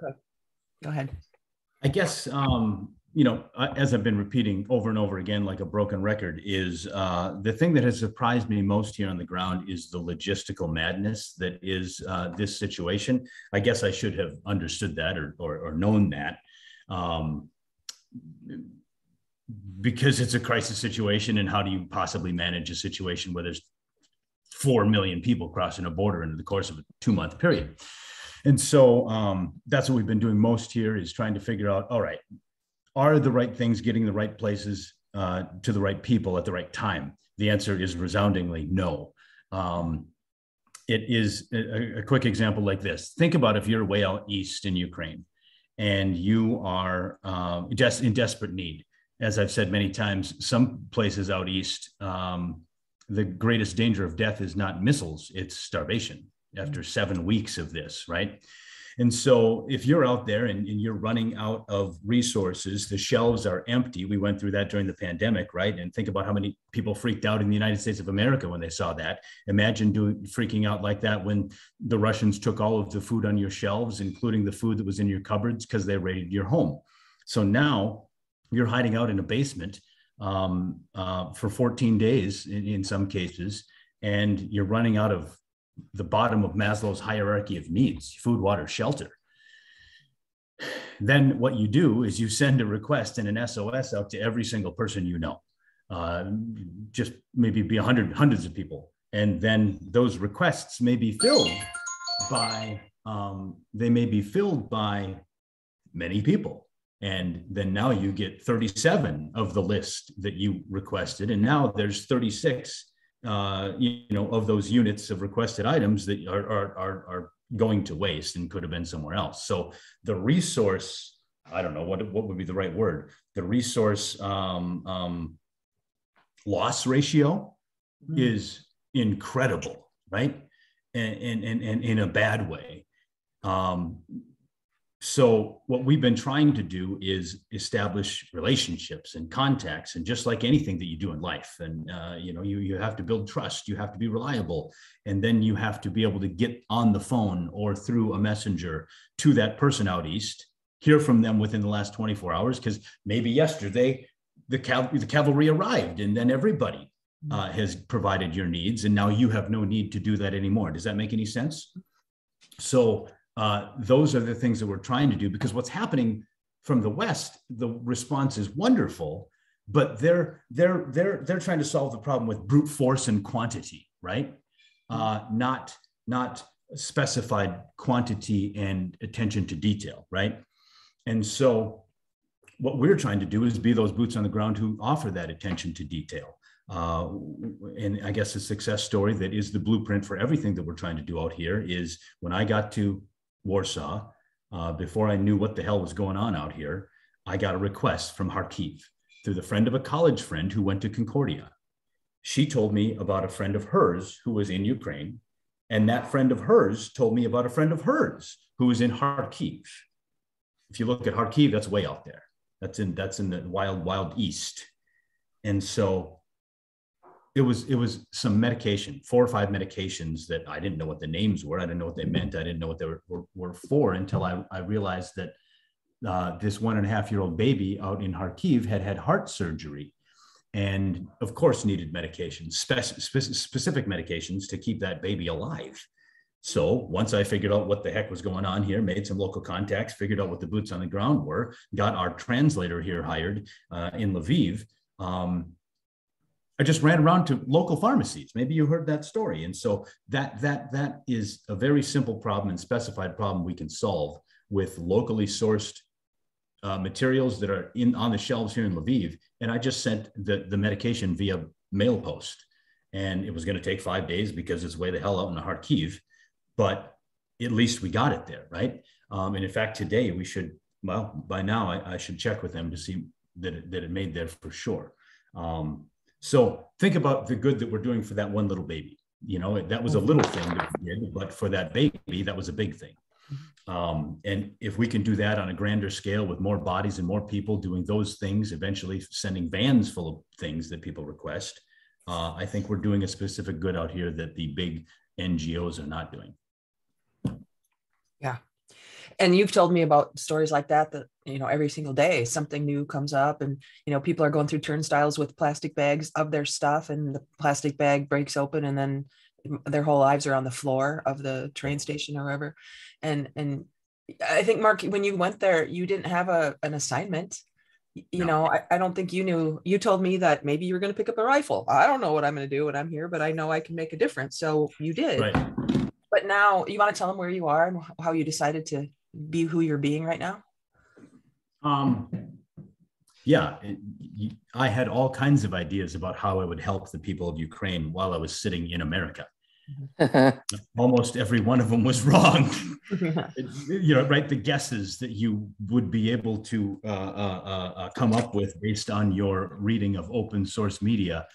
Okay. Go ahead. I guess, as I've been repeating over and over again, like a broken record, is the thing that has surprised me most here on the ground is the logistical madness that is this situation. I guess I should have understood that or known that, um, because it's a crisis situation. And how do you possibly manage a situation where there's 4 million people crossing a border in the course of a 2-month period? And so that's what we've been doing most here, is trying to figure out, all right, are the right things getting the right places to the right people at the right time? The answer is resoundingly no. It is a quick example like this. Think about if you're way out east in Ukraine and you are just in desperate need. As I've said many times, some places out east, the greatest danger of death is not missiles, it's starvation after 7 weeks of this, right? And so if you're out there and you're running out of resources, the shelves are empty. We went through that during the pandemic, right? And think about how many people freaked out in the United States of America when they saw that. Imagine freaking out like that when the Russians took all of the food on your shelves, including the food that was in your cupboards, because they raided your home. So now you're hiding out in a basement for 14 days in some cases, and you're running out of the bottom of Maslow's hierarchy of needs: food, water, shelter. Then what you do is you send a request and an SOS out to every single person you know, just maybe be hundreds of people. And then those requests may be filled by, many people. And then now you get 37 of the list that you requested. And now there's 36 of those units of requested items that are going to waste and could have been somewhere else. So the resource, I don't know what would be the right word, the resource loss ratio is incredible, right? And in a bad way. So what we've been trying to do is establish relationships and contacts, and just like anything that you do in life, and you have to build trust, you have to be reliable, and then you have to be able to get on the phone or through a messenger to that person out east, hear from them within the last 24 hours, because maybe yesterday the cavalry arrived and then everybody has provided your needs, and now you have no need to do that anymore. Does that make any sense? So those are the things that we're trying to do, because what's happening from the West, the response is wonderful, but they're trying to solve the problem with brute force and quantity, right? Not specified quantity and attention to detail, right? And so what we're trying to do is be those boots on the ground who offer that attention to detail. And I guess a success story that is the blueprint for everything that we're trying to do out here is when I got to Warsaw, before I knew what the hell was going on out here, I got a request from Kharkiv through the friend of a college friend who went to Concordia. She told me about a friend of hers who was in Ukraine, and that friend of hers told me about a friend of hers who was in Kharkiv. If you look at Kharkiv, that's way out there. That's in the wild east. And so it was some medication, 4 or 5 medications that I didn't know what the names were. I didn't know what they meant. I didn't know what they were for until I realized that this 1.5-year-old baby out in Kharkiv had heart surgery, and of course needed medications, specific medications to keep that baby alive. So once I figured out what the heck was going on here, made some local contacts, figured out what the boots on the ground were, got our translator here hired in Lviv, I just ran around to local pharmacies. Maybe you heard that story. And so that is a very simple problem and specified problem we can solve with locally sourced materials that are on the shelves here in Lviv. And I just sent the medication via mail post. And it was going to take 5 days because it's way the hell out in the Kharkiv. But at least we got it there, right? And in fact, today we should, by now I should check with them to see that it made there for sure. So think about the good that we're doing for that one little baby. That was a little thing that we did, but for that baby, that was a big thing. And if we can do that on a grander scale with more bodies and more people doing those things, eventually sending vans full of things that people request, I think we're doing a specific good out here that the big NGOs are not doing. Yeah. And you've told me about stories like that, every single day something new comes up, and, people are going through turnstiles with plastic bags of their stuff, and the plastic bag breaks open, and then their whole lives are on the floor of the train station or wherever. And I think, Mark, when you went there, you didn't have an assignment. No. I don't think you knew. You told me that maybe you were going to pick up a rifle. I don't know what I'm going to do when I'm here, but I know I can make a difference. So you did. Right. But now you want to tell them where you are and how you decided to be who you're being right now? Yeah, I had all kinds of ideas about how I would help the people of Ukraine while I was sitting in America. Almost every one of them was wrong. Right? The guesses that you would be able to come up with based on your reading of open source media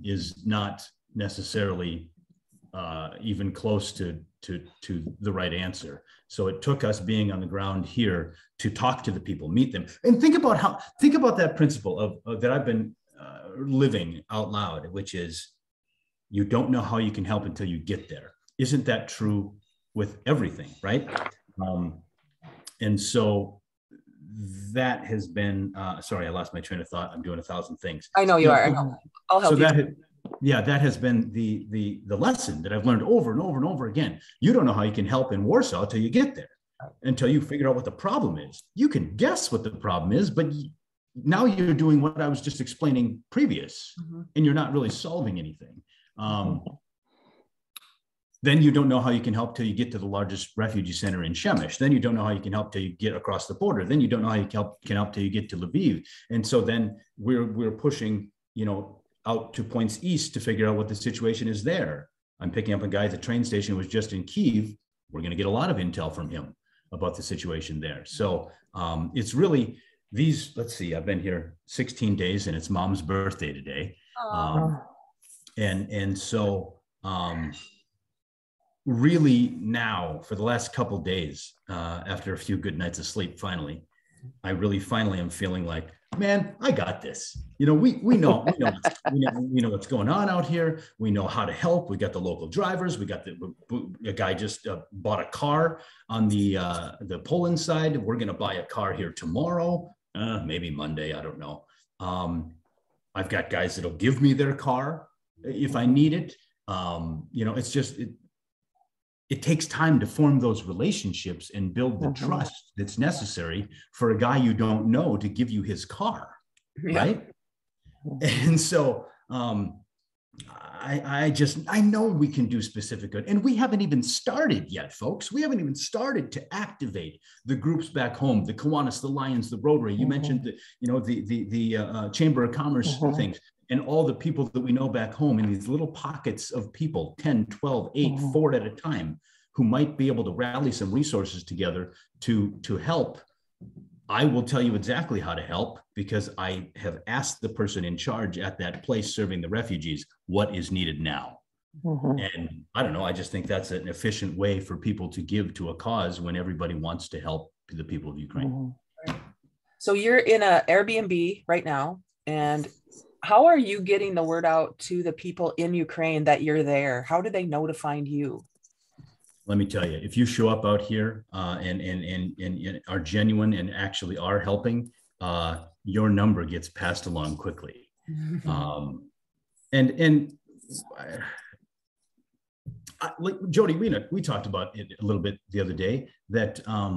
is not necessarily even close to the right answer. So it took us being on the ground here to talk to the people, meet them, and think about that principle of that I've been living out loud, which is you don't know how you can help until you get there. Isn't that true with everything, right? And so that has been, sorry, I lost my train of thought. I'm doing 1,000 things. I know you are. I know. I'll help you. That has been the lesson that I've learned over and over and over again. You don't know how you can help in Warsaw till you get there, until you figure out what the problem is. You can guess what the problem is, but now you're doing what I was just explaining previous, and you're not really solving anything. Then you don't know how you can help till you get to the largest refugee center in Shemesh. Then you don't know how you can help till you get across the border. Then you don't know how you can help till you get to Lviv. And so then we're pushing, out to points east to figure out what the situation is there. I'm picking up a guy at the train station who was just in Kyiv. We're going to get a lot of intel from him about the situation there. So it's really let's see, I've been here 16 days and it's Mom's birthday today. And so really now for the last couple of days, after a few good nights of sleep, finally am feeling like, man, I got this. We know what's going on out here. We know how to help. We got the local drivers. We got a guy just bought a car on the Poland side. We're going to buy a car here tomorrow, maybe Monday. I don't know. I've got guys that'll give me their car if I need it. It's just, it takes time to form those relationships and build the trust that's necessary for a guy you don't know to give you his car, right? And so I know we can do specific good, and we haven't even started yet, folks. We haven't even started to activate the groups back home, the Kiwanis, the Lions, the Rotary. You mentioned the Chamber of Commerce things. And all the people that we know back home in these little pockets of people, 10, 12, 8, 4 at a time, who might be able to rally some resources together to help. I will tell you exactly how to help, because I have asked the person in charge at that place serving the refugees what is needed now. And I don't know, I just think that's an efficient way for people to give to a cause when everybody wants to help the people of Ukraine. So you're in an Airbnb right now, and how are you getting the word out to the people in Ukraine that you're there? How do they know to find you? Let me tell you, if you show up out here and are genuine and actually are helping, your number gets passed along quickly. Like Jody, we talked about it a little bit the other day, that I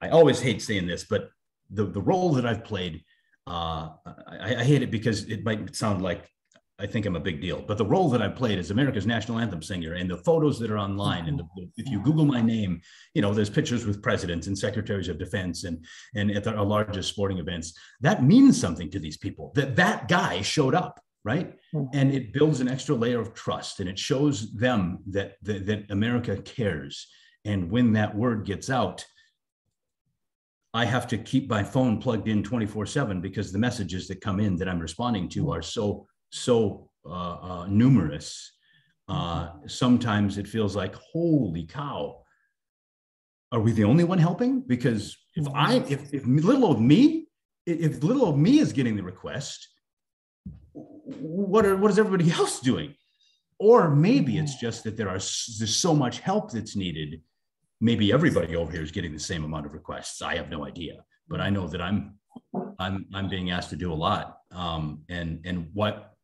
always hate saying this, but the role that I've played, I hate it because it might sound like I think I'm a big deal, but the role that I played as America's national anthem singer, and the photos that are online, and if you Google my name, there's pictures with presidents and secretaries of defense and at our largest sporting events. That means something to these people, that guy showed up, right? And it builds an extra layer of trust, and it shows them that America cares. And when that word gets out, I have to keep my phone plugged in 24/7, because the messages that come in that I'm responding to are so numerous. Sometimes it feels like, holy cow, are we the only one helping? Because if little old me is getting the request, what is everybody else doing? Or maybe it's just that there's so much help that's needed maybe everybody over here is getting the same amount of requests. I have no idea, but I know that I'm being asked to do a lot. And what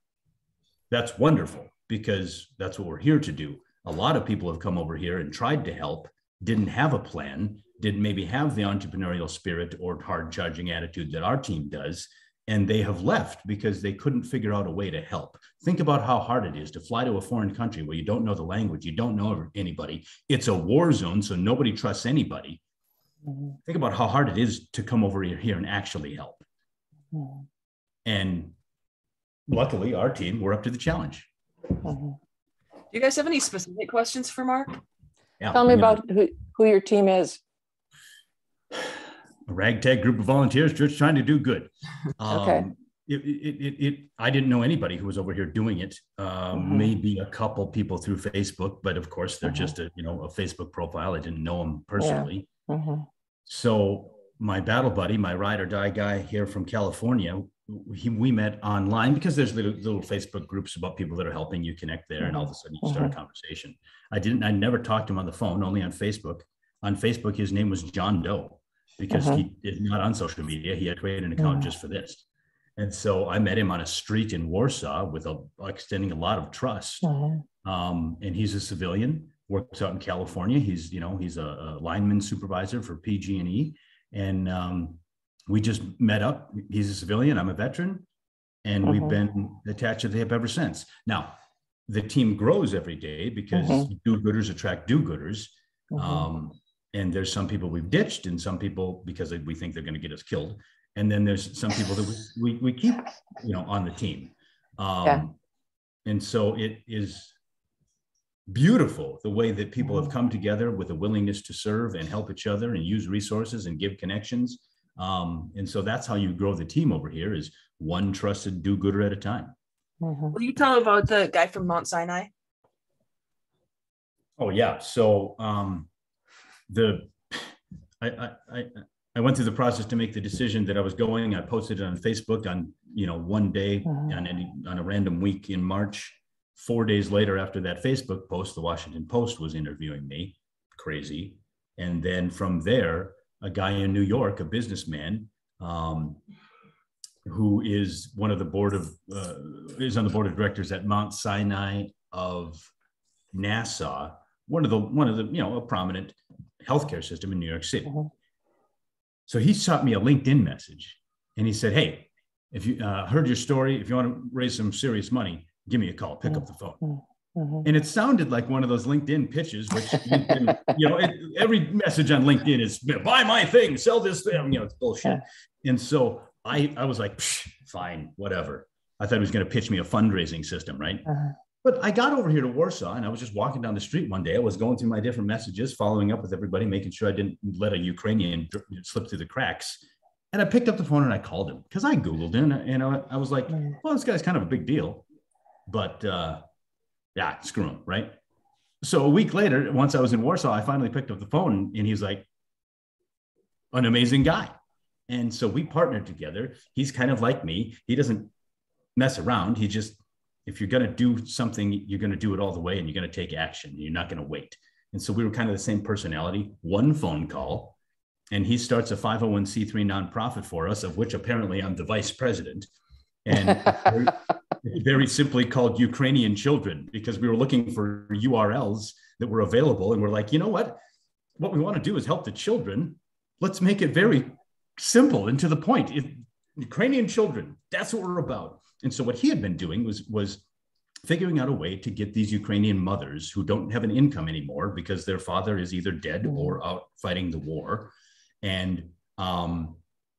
that's wonderful, because that's what we're here to do. A lot of people have come over here and tried to help, didn't have a plan, didn't maybe have the entrepreneurial spirit or hard charging attitude that our team does. And they have left because they couldn't figure out a way to help. Think about how hard it is to fly to a foreign country where you don't know the language, you don't know anybody. It's a war zone, so nobody trusts anybody. Mm-hmm. Think about how hard it is to come over here and actually help. Mm-hmm. And luckily, our team, we're up to the challenge. Mm-hmm. Do you guys have any specific questions for Mark? Yeah, tell me about who your team is. A ragtag group of volunteers just trying to do good. Okay. I didn't know anybody who was over here doing it. Maybe a couple people through Facebook, but of course they're just a Facebook profile. I didn't know them personally. Yeah. So my battle buddy, my ride or die guy here from California, we met online because there's little Facebook groups about people that are helping you connect there, and all of a sudden you start a conversation. I never talked to him on the phone, only on Facebook. On Facebook, his name was John Doe, because he is not on social media. He had created an account just for this. And so I met him on a street in Warsaw with extending a lot of trust. And he's a civilian, works out in California. He's a lineman supervisor for PG&E. And we just met up. He's a civilian, I'm a veteran. And we've been attached to the hip ever since. Now, the team grows every day because do-gooders attract do-gooders. And there's some people we've ditched, and some people because we think they're going to get us killed. And then there's some people that we keep, on the team. And so it is beautiful the way that people have come together with a willingness to serve and help each other and use resources and give connections. And so that's how you grow the team over here, is one trusted do-gooder at a time. Will you tell about the guy from Mount Sinai? Oh yeah. So I went through the process to make the decision that I was going. I posted it on Facebook on one day on a random week in March. 4 days later, after that Facebook post, the Washington Post was interviewing me. Crazy. And then from there, a guy in New York, a businessman, who is on the board of directors at Mount Sinai of NASA, one of the a prominent healthcare system in New York City. So he shot me a LinkedIn message, and he said, "Hey, if you heard your story, if you want to raise some serious money, give me a call. Pick up the phone." And it sounded like one of those LinkedIn pitches, which every message on LinkedIn is buy my thing, sell this thing. It's bullshit. And so I was like, fine, whatever. I thought he was going to pitch me a fundraising system, right? But I got over here to Warsaw, and I was just walking down the street one day. I was going through my different messages, following up with everybody, making sure I didn't let a Ukrainian slip through the cracks. And I picked up the phone and I called him because I Googled him, and I was like, well, this guy's kind of a big deal. But yeah, screw him, right? So a week later, once I was in Warsaw, I finally picked up the phone, and he's like, an amazing guy. And so we partnered together. He's kind of like me. He doesn't mess around. He just, if you're going to do something, you're going to do it all the way, and you're going to take action. You're not going to wait. And so we were kind of the same personality. One phone call, and he starts a 501c3 nonprofit for us, of which apparently I'm the vice president. And very simply called Ukrainian Children, because we were looking for URLs that were available. And we're like, you know what we want to do is help the children. Let's make it very simple and to the point. Ukrainian children, that's what we're about. And so what he had been doing was figuring out a way to get these Ukrainian mothers who don't have an income anymore because their father is either dead or out fighting the war. And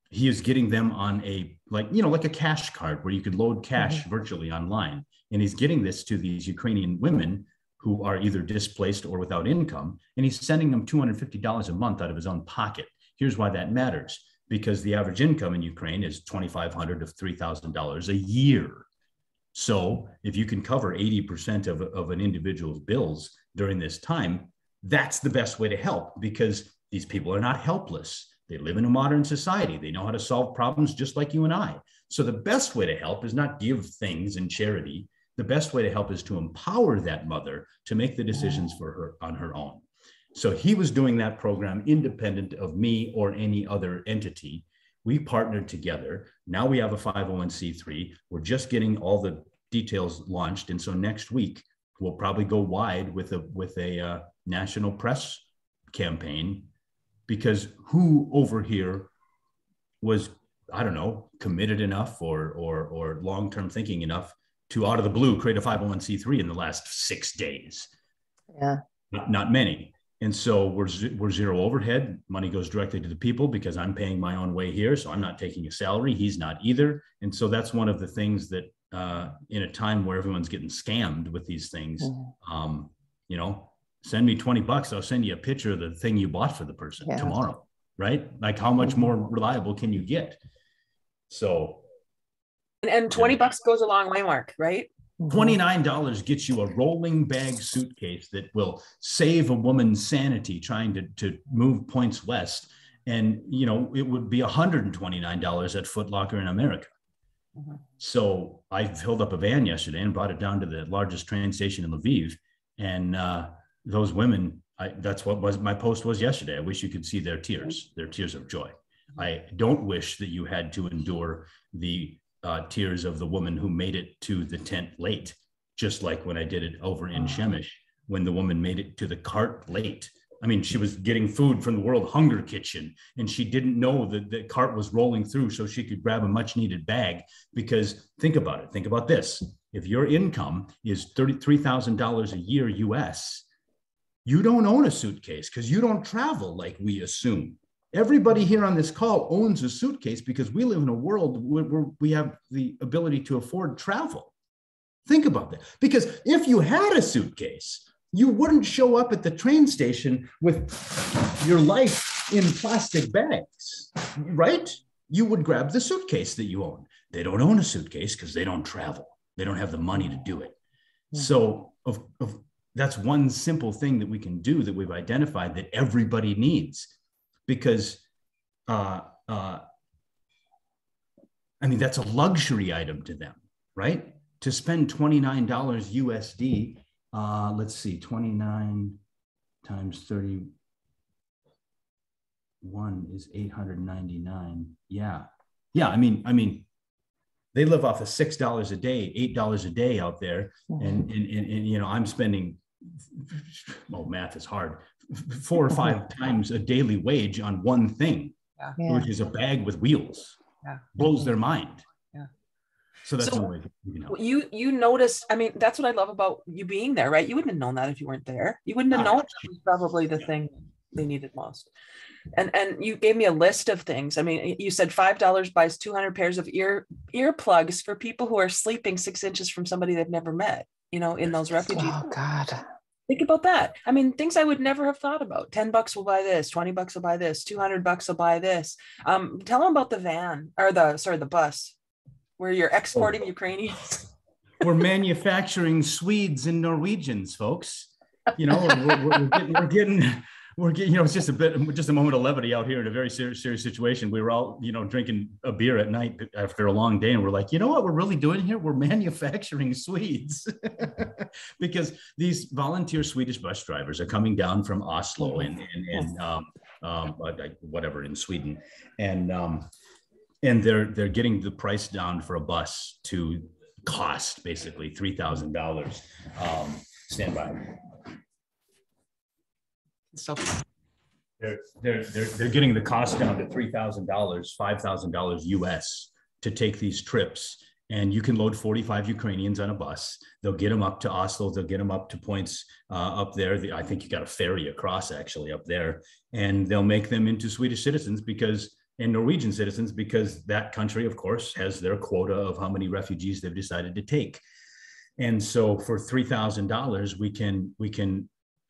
he is getting them on like a cash card where you could load cash virtually online. And he's getting this to these Ukrainian women who are either displaced or without income. And he's sending them $250 a month out of his own pocket. Here's why that matters. Because the average income in Ukraine is $2,500 to $3,000 a year. So if you can cover 80% of an individual's bills during this time, that's the best way to help, because these people are not helpless. They live in a modern society. They know how to solve problems just like you and I. So the best way to help is not give things in charity. The best way to help is to empower that mother to make the decisions for her on her own. So he was doing that program independent of me or any other entity. We partnered together. Now we have a 501c3. We're just getting all the details launched. And so next week, we'll probably go wide with a national press campaign, because who over here was, I don't know, committed enough or long-term thinking enough to out of the blue create a 501c3 in the last 6 days? Yeah. Not many. And so we're zero overhead. Money goes directly to the people because I'm paying my own way here. So I'm not taking a salary. He's not either. And so that's one of the things that in a time where everyone's getting scammed with these things, you know, send me $20. I'll send you a picture of the thing you bought for the person tomorrow, right? Like, how much more reliable can you get? So. And $20 goes a long way, Mark, right? $29 gets you a rolling bag suitcase that will save a woman's sanity trying to move points west. And, you know, it would be $129 at Foot Locker in America. So I filled up a van yesterday and brought it down to the largest train station in Lviv. And those women, that's what was my post was yesterday. I wish you could see their tears of joy. I don't wish that you had to endure the tears of the woman who made it to the tent late, just like when I did it over in Shemesh, when the woman made it to the cart late. I mean, she was getting food from the World Hunger Kitchen, and she didn't know that the cart was rolling through so she could grab a much needed bag. Because think about it. Think about this. If your income is $33,000 a year US, you don't own a suitcase because you don't travel like we assume. Everybody here on this call owns a suitcase because we live in a world where we have the ability to afford travel. Think about that. Because if you had a suitcase, you wouldn't show up at the train station with your life in plastic bags, right? You would grab the suitcase that you own. They don't own a suitcase because they don't travel. They don't have the money to do it. So that's one simple thing that we can do that we've identified that everybody needs. Because, I mean, that's a luxury item to them, right? To spend $29 USD, let's see, 29 times 31 is 899. Yeah. I mean, they live off of $6 a day, $8 a day out there. And you know, I'm spending, well, math is hard, 4 or 5 times a daily wage on one thing, which is a bag with wheels. Blows their mind. So that's the way you noticed. I mean, that's what I love about you being there, right? You wouldn't have known that if you weren't there. You wouldn't have known that was probably the thing they needed most. And you gave me a list of things. I mean, you said $5 buys 200 pairs of earplugs for people who are sleeping 6 inches from somebody they've never met, you know, in those refugees. Oh God. Think about that. I mean, things I would never have thought about. $10 will buy this, $20 will buy this, $200 will buy this. Tell them about the van or the bus where you're exporting Ukrainians. We're manufacturing Swedes and Norwegians, folks. You know, we're getting, you know, it's just a moment of levity out here in a very serious situation. We were all, you know, drinking a beer at night after a long day. And we're like, you know what we're really doing here? We're manufacturing Swedes. Because these volunteer Swedish bus drivers are coming down from Oslo and whatever in Sweden. And they're getting the price down for a bus to cost basically $3,000. Stand by. So they're getting the cost down to $3,000, $5,000 US to take these trips. And you can load 45 Ukrainians on a bus. They'll get them up to Oslo. They'll get them up to points up there. I think you got a ferry across actually up there. And they'll make them into Swedish citizens and Norwegian citizens, because that country, of course, has their quota of how many refugees they've decided to take. And so for $3,000, we can,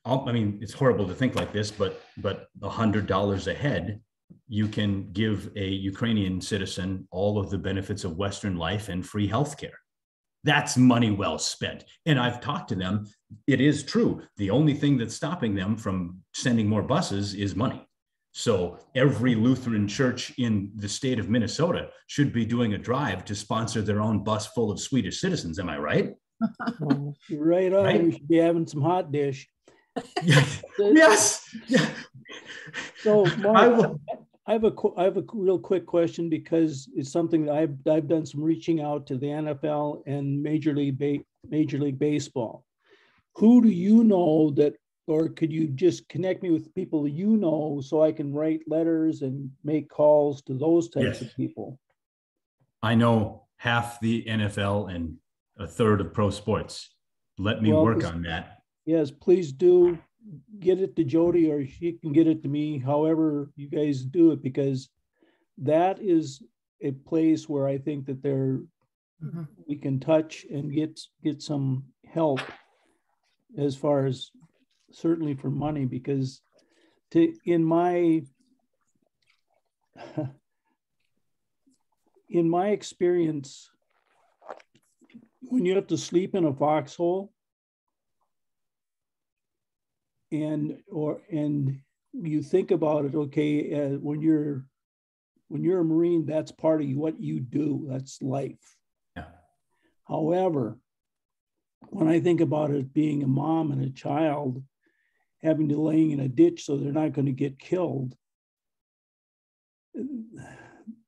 I mean, it's horrible to think like this, but $100 a head, you can give a Ukrainian citizen all of the benefits of Western life and free healthcare. That's money well spent. And I've talked to them. It is true. The only thing that's stopping them from sending more buses is money. So every Lutheran church in the state of Minnesota should be doing a drive to sponsor their own bus full of Swedish citizens. Am I right? Right on. Right? We should be having some hot dish. Yes. Yes. Yeah. So, Mark, I have a real quick question, because it's something that I've done some reaching out to the NFL and Major League Baseball. Who do you know that, or could you just connect me with people you know, so I can write letters and make calls to those types of people? I know half the NFL and a third of pro sports. Let me work on that. Yes, please do get it to Jody, or she can get it to me, however you guys do it, because that is a place where I think that we can touch and get some help, as far as certainly for money, because in my experience, when you have to sleep in a foxhole and you think about it, okay, when you're a Marine, that's part of what you do. That's life. Yeah. However, when I think about it being a mom and a child having to lay in a ditch so they're not going to get killed,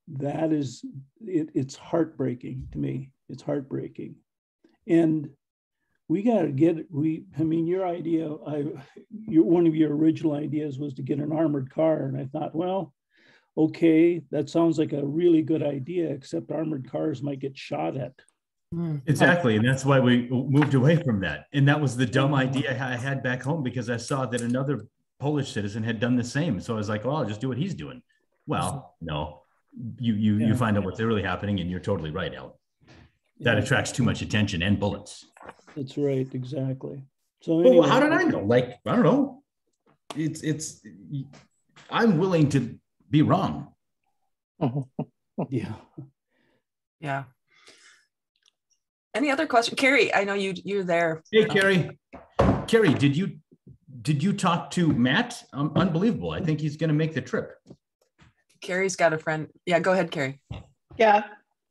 that is, it's heartbreaking to me. It's heartbreaking. And we got to your idea, one of your original ideas was to get an armored car. And I thought, well, okay, that sounds like a really good idea, except armored cars might get shot at. Exactly. And that's why we moved away from that. And that was the dumb idea I had back home, because I saw that another Polish citizen had done the same. So I was like, well, I'll just do what he's doing. Well, no, you find out what's really happening, and you're totally right, Alan. That attracts too much attention and bullets. That's right. Exactly. So anyway, well, how did I know? Like, I don't know. I'm willing to be wrong. Yeah. Yeah. Any other question? Carrie, I know you're there. Hey, Carrie. Carrie, did you talk to Matt? Unbelievable. I think he's going to make the trip. Carrie's got a friend. Yeah, go ahead, Carrie. Yeah,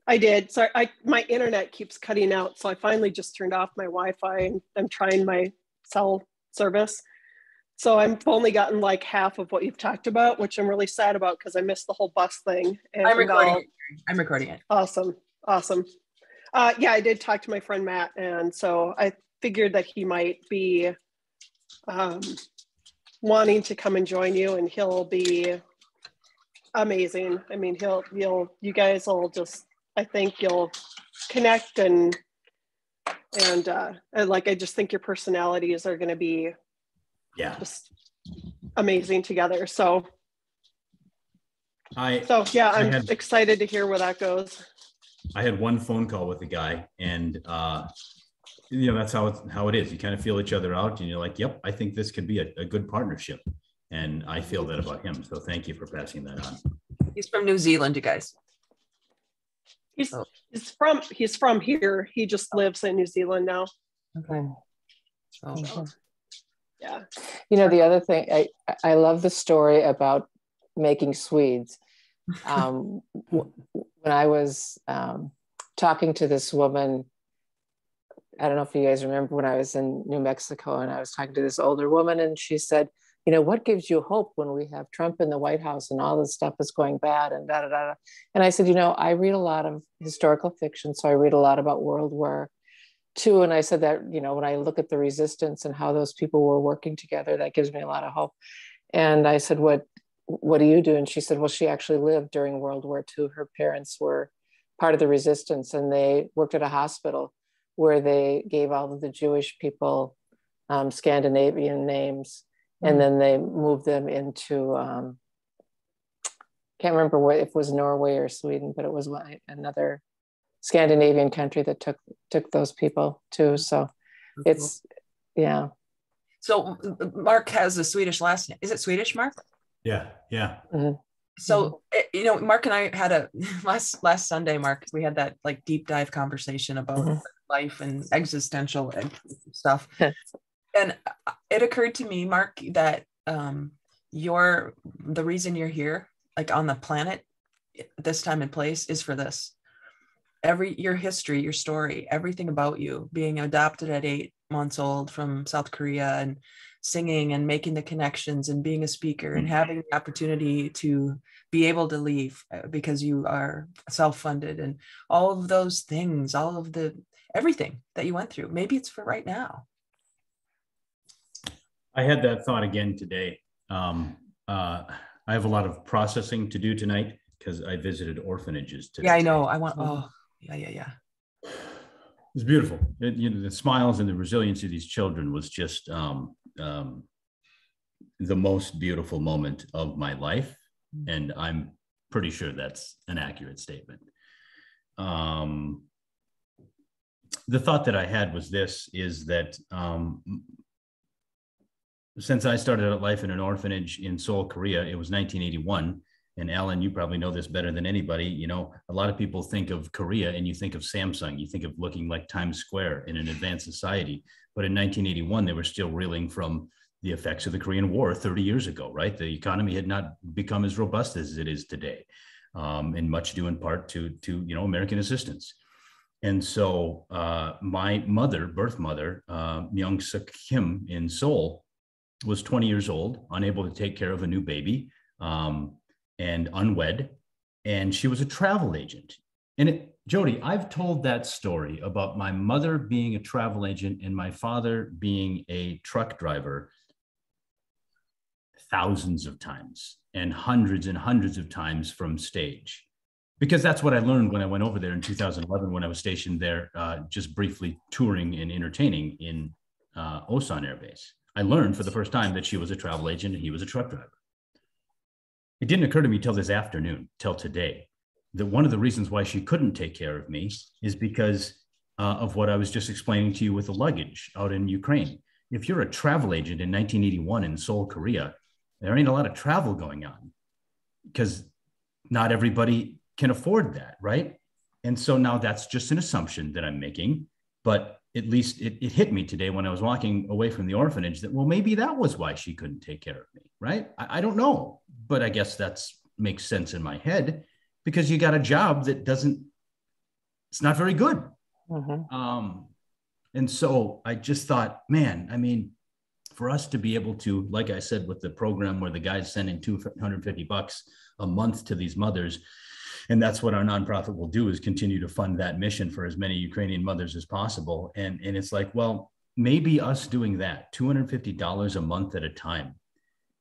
I did. Sorry, my internet keeps cutting out, so I finally just turned off my Wi-Fi and I'm trying my cell service. So I've only gotten like half of what you've talked about, which I'm really sad about, because I missed the whole bus thing. And I'm recording it. Awesome. Yeah, I did talk to my friend Matt, and so I figured that he might be wanting to come and join you, and he'll be amazing. I mean, you guys will just, I think you'll connect, and I just think your personalities are going to be just amazing together. So I'm excited to hear where that goes. I had one phone call with the guy, and that's how it is. You kind of feel each other out, and you're like, yep, I think this could be a good partnership. And I feel that about him. So thank you for passing that on. He's from New Zealand, you guys. He's from here. He just lives in New Zealand now. Okay. Yeah. The other thing, I love the story about making Swedes. When I was talking to this woman, I don't know if you guys remember, when I was in New Mexico, and I was talking to this older woman, and she said, what gives you hope when we have Trump in the White House and all this stuff is going bad and da da da. And I said, I read a lot of historical fiction, so I read a lot about World War II. And I said that, when I look at the resistance and how those people were working together, that gives me a lot of hope. And I said, what do you do? And she said, well, she actually lived during World War II. Her parents were part of the resistance, and they worked at a hospital where they gave all of the Jewish people Scandinavian names. And then they moved them into, can't remember if it was Norway or Sweden, but it was another Scandinavian country that took those people too. So it's, yeah. So Mark has a Swedish last name. Is it Swedish, Mark? Yeah. Mm-hmm. So, Mark and I had last Sunday, Mark, we had that like deep dive conversation about life and existential stuff. And it occurred to me, Mark, that the reason you're here, like on the planet, this time and place, is for this. Your history, your story, everything about you, being adopted at 8 months old from South Korea, and singing and making the connections and being a speaker and having the opportunity to be able to leave because you are self-funded, and all of those things, all of the everything that you went through. Maybe it's for right now. I had that thought again today. I have a lot of processing to do tonight because I visited orphanages today. Yeah, I know. Yeah. It's beautiful. The smiles and the resilience of these children was just the most beautiful moment of my life. And I'm pretty sure that's an accurate statement. The thought that I had was this, is that since I started out life in an orphanage in Seoul, Korea, it was 1981. And Alan, you probably know this better than anybody. You know, a lot of people think of Korea and you think of Samsung. You think of looking like Times Square in an advanced society. But in 1981, they were still reeling from the effects of the Korean War 30 years ago, right? The economy had not become as robust as it is today, and much due in part to American assistance. And so my mother, birth mother, Myung Suk Kim in Seoul, was 20 years old, unable to take care of a new baby, and unwed. And she was a travel agent. And Jody, I've told that story about my mother being a travel agent and my father being a truck driver thousands of times and hundreds of times from stage. Because that's what I learned when I went over there in 2011, when I was stationed there, just briefly touring and entertaining in Osan Air Base. I learned for the first time that she was a travel agent and he was a truck driver. It didn't occur to me till this afternoon, till today, that one of the reasons why she couldn't take care of me is because of what I was just explaining to you with the luggage out in Ukraine. If you're a travel agent in 1981 in Seoul, Korea, there ain't a lot of travel going on because not everybody can afford that, right? And so now that's just an assumption that I'm making, but at least it hit me today when I was walking away from the orphanage that, well, maybe that was why she couldn't take care of me, right? I don't know, but I guess that's makes sense in my head because you got a job that it's not very good. Mm-hmm. And so I just thought, man, I mean, for us to be able to, like I said, with the program where the guy's sending $250 a month to these mothers, and that's what our nonprofit will do, is continue to fund that mission for as many Ukrainian mothers as possible. And it's like, well, maybe us doing that $250 a month at a time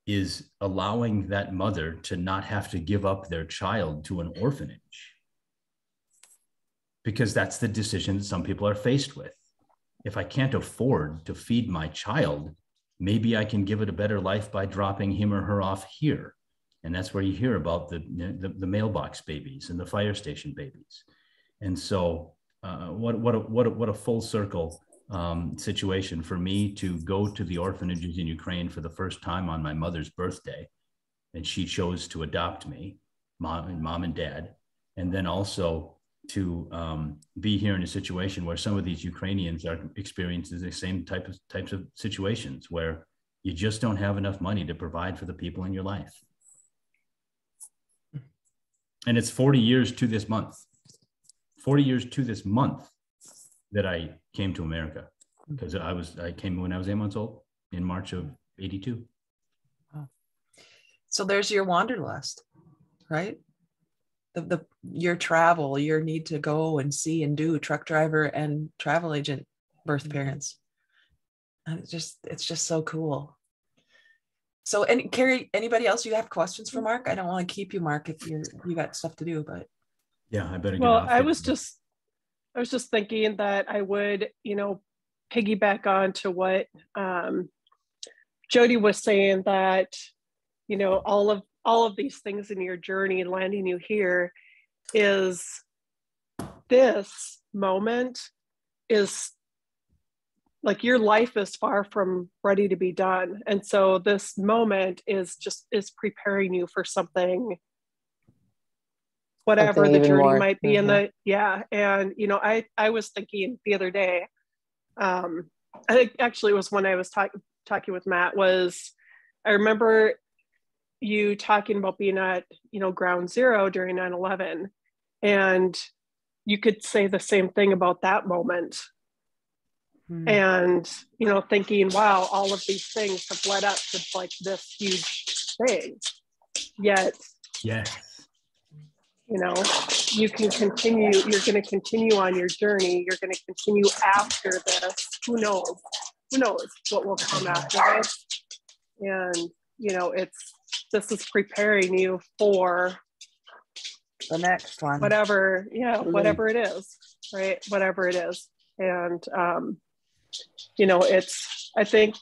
is allowing that mother to not have to give up their child to an orphanage. Because that's the decision that some people are faced with. If I can't afford to feed my child, maybe I can give it a better life by dropping him or her off here. And that's where you hear about the mailbox babies and the fire station babies. And so what a full circle situation for me to go to the orphanages in Ukraine for the first time on my mother's birthday. And she chose to adopt me, mom and dad. And then also to be here in a situation where some of these Ukrainians are experiencing the same types of situations where you just don't have enough money to provide for the people in your life. And it's 40 years to this month. 40 years to this month that I came to America, because I came when I was 8 months old in March of '82. Wow. So there's your wanderlust, right? Your travel, your need to go and see and do, truck driver and travel agent birth parents. And it's just so cool. So, and Carrie, anybody else you have questions for Mark? I don't want to keep you, Mark, if you got stuff to do, but yeah, I better get well, off. I was just thinking that I would, piggyback on to what Jody was saying, that, all of these things in your journey landing you here is this moment is like your life is far from ready to be done. And so this moment is preparing you for something, whatever the journey more might be. Mm-hmm. And, I was thinking the other day, I think actually it was when I was talking with Matt, I remember you talking about being at, ground zero during 9/11, and you could say the same thing about that moment. And, you know, thinking, wow, all of these things have led up to like this huge thing. Yet, yes, you know, you can continue, you're going to continue on your journey. You're going to continue after this. Who knows? Who knows what will come after this? And, you know, this is preparing you for the next one. Whatever, whatever it is, right? Whatever it is. And, you know, I think,